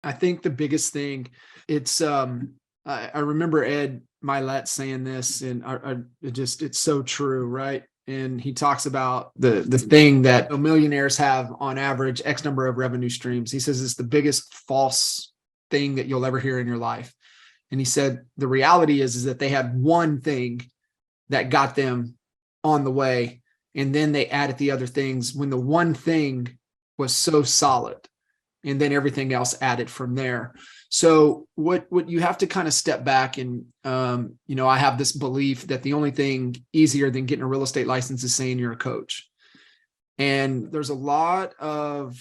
I think the biggest thing, it's I remember Ed Milet saying this, and it's so true, right? And he talks about the thing that millionaires have on average X number of revenue streams. He says it's the biggest false thing that you'll ever hear in your life. And he said the reality is that they had one thing that got them on the way, and then they added the other things when the one thing was so solid, and then everything else added from there. So what you have to kind of step back and, I have this belief that the only thing easier than getting a real estate license is saying you're a coach. And there's a lot of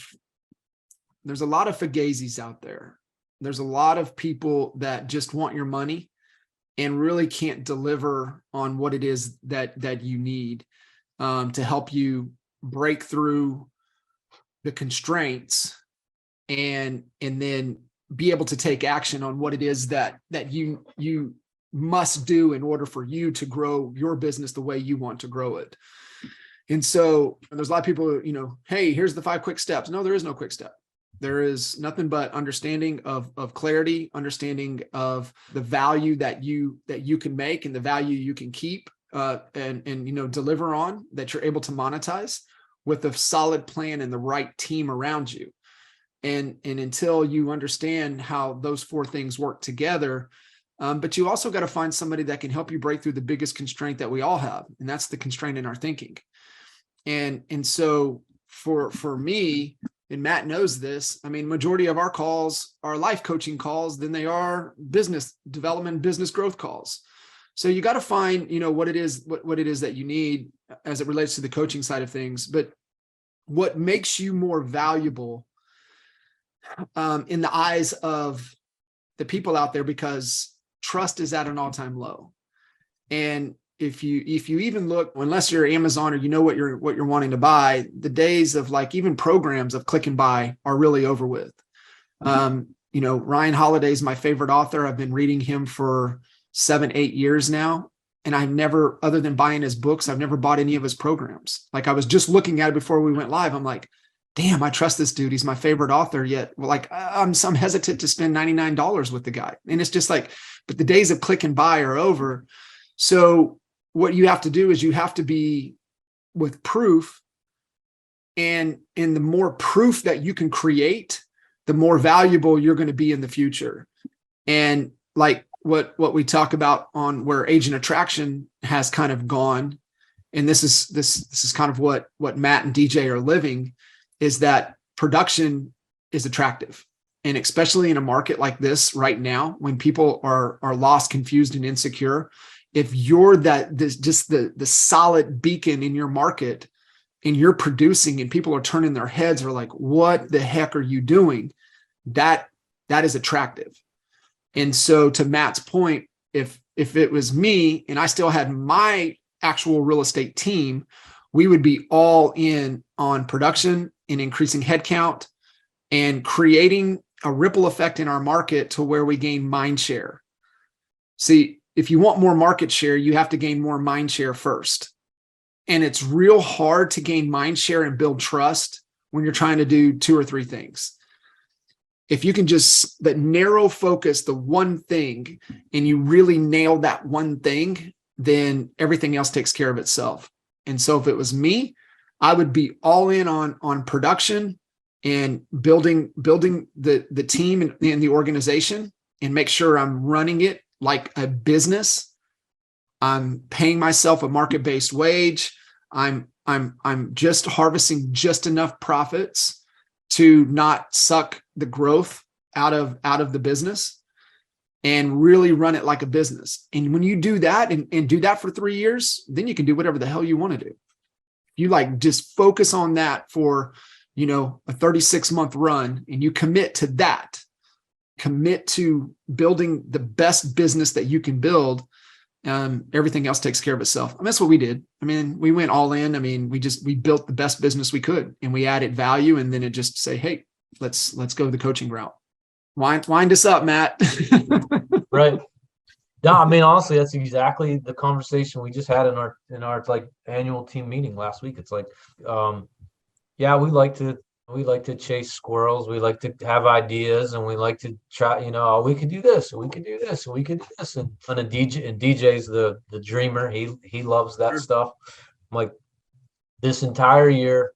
fugazis out there. There's a lot of people that just want your money and really can't deliver on what it is that you need to help you break through the constraints and then be able to take action on what it is that you must do in order for you to grow your business the way you want to grow it. And so there's a lot of people, hey, here's the 5 quick steps. No, there is no quick step. There is nothing but understanding of clarity, understanding of the value that you can make and the value you can keep and deliver on, that you're able to monetize with a solid plan and the right team around you. And until you understand how those 4 things work together, but you also got to find somebody that can help you break through the biggest constraint that we all have, and that's the constraint in our thinking. And so for me, and Matt knows this, I mean, majority of our calls are life coaching calls than they are business development, business growth calls. So you got to find, what it is that you need as it relates to the coaching side of things. But what makes you more valuable in the eyes of the people out there, because trust is at an all-time low. And if you even look, unless you're Amazon or what you're wanting to buy, the days of like even programs of click and buy are really over with. Ryan Holiday is my favorite author. I've been reading him for 7-8 years now. And I've never, other than buying his books, I've never bought any of his programs. Like I was just looking at it before we went live. I'm like, damn, I trust this dude. He's my favorite author, yet I'm hesitant to spend $99 with the guy. And it's just like, but the days of click and buy are over. So what you have to do is you have to be with proof, and the more proof that you can create, the more valuable you're going to be in the future. And like what we talk about on where agent attraction has kind of gone, and this is kind of what Matt and DJ are living, is that production is attractive. And especially in a market like this right now, when people are lost, confused, and insecure, if you're the solid beacon in your market and you're producing and people are turning their heads, are like, what the heck are you doing? That is attractive. And so to Matt's point, if it was me and I still had my actual real estate team, we would be all in on production and increasing headcount and creating a ripple effect in our market to where we gain mind share. See, if you want more market share, you have to gain more mind share first. And it's real hard to gain mind share and build trust when you're trying to do 2 or 3 things. If you can just narrow focus the one thing and you really nail that one thing, then everything else takes care of itself. And so if it was me, I would be all in on production and building the team and the organization, and make sure I'm running it like a business. I'm paying myself a market-based wage. I'm just harvesting just enough profits to not suck the growth out of the business, and really run it like a business. And when you do that and do that for 3 years, then you can do whatever the hell you want to do. You just focus on that for, a 36-month run, and you commit to that, commit to building the best business that you can build. Everything else takes care of itself. I mean, that's what we did. I mean, we went all in. I mean, we built the best business we could, and we added value, and then it just say, hey, let's go the coaching route. Wind us up, Matt. Right. No, I mean, honestly, that's exactly the conversation we just had in our like annual team meeting last week. It's like, we like to We like to chase squirrels. We like to have ideas, and we like to try. Oh, we could do this, and we could do this, and we could do this. And a DJ, and DJ's the dreamer. He loves that Sure. stuff. I'm like, this entire year,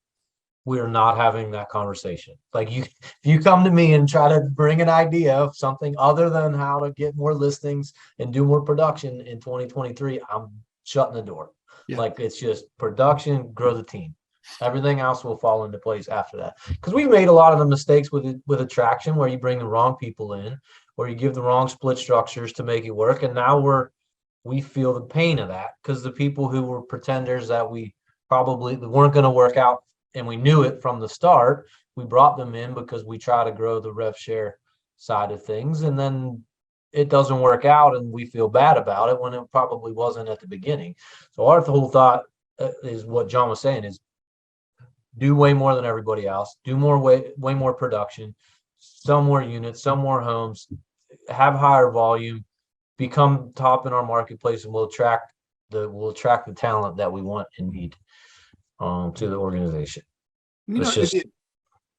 we are not having that conversation. Like, if you come to me and try to bring an idea of something other than how to get more listings and do more production in 2023, I'm shutting the door. Yeah. Like, it's just production, grow the team. Everything else will fall into place after that. Because we made a lot of the mistakes with attraction, where you bring the wrong people in, or you give the wrong split structures to make it work. And now we feel the pain of that, because the people who were pretenders that we probably weren't going to work out, and we knew it from the start, we brought them in because we try to grow the rev share side of things. And then it doesn't work out, and we feel bad about it when it probably wasn't at the beginning. So our whole thought is what John was saying, is do way more than everybody else, do way more production, sell more units, sell more homes, have higher volume, become top in our marketplace, and we'll attract the talent that we want and need to the organization. It's just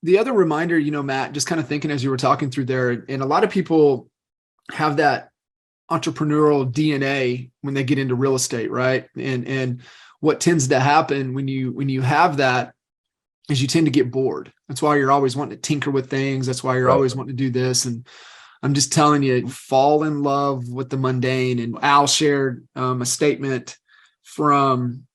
the other reminder, Matt, just kind of thinking as you were talking through there, and a lot of people have that entrepreneurial DNA when they get into real estate, right? And what tends to happen when you have that is you tend to get bored. That's why you're always wanting to tinker with things. That's why you're Right. always wanting to do this. And I'm just telling you, fall in love with the mundane. And Al shared a statement from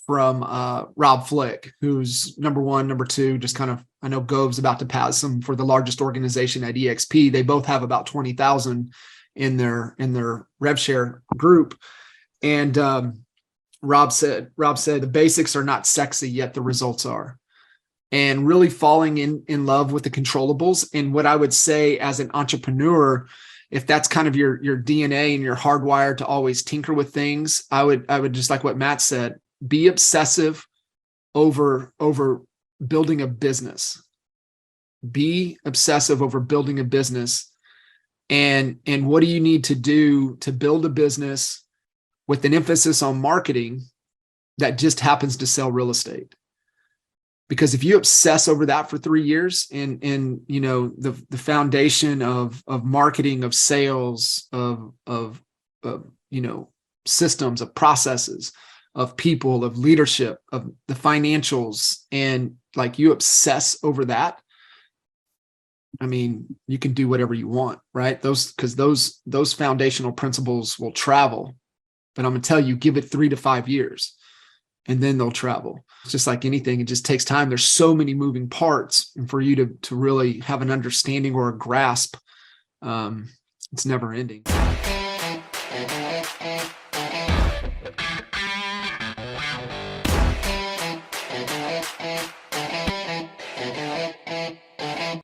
Rob Flick, who's number one, number two, just kind of, I know Gove's about to pass him for the largest organization at EXP. They both have about 20,000 in their rev share group. And Rob said, the basics are not sexy, yet the results are. And really falling in love with the controllables. And what I would say as an entrepreneur, if that's kind of your DNA and you're hardwired to always tinker with things, I would just, like what Matt said, be obsessive over building a business. Be obsessive over building a business. And what do you need to do to build a business with an emphasis on marketing that just happens to sell real estate? Because if you obsess over that for 3 years, and the foundation of marketing, of sales, of systems, of processes, of people, of leadership, of the financials, and like you obsess over that, I mean, you can do whatever you want, right? Because those foundational principles will travel. But I'm gonna tell you, give it 3 to 5 years, and then they'll travel. It's just like anything, it just takes time. There's so many moving parts, and for you to really have an understanding or a grasp, it's never ending.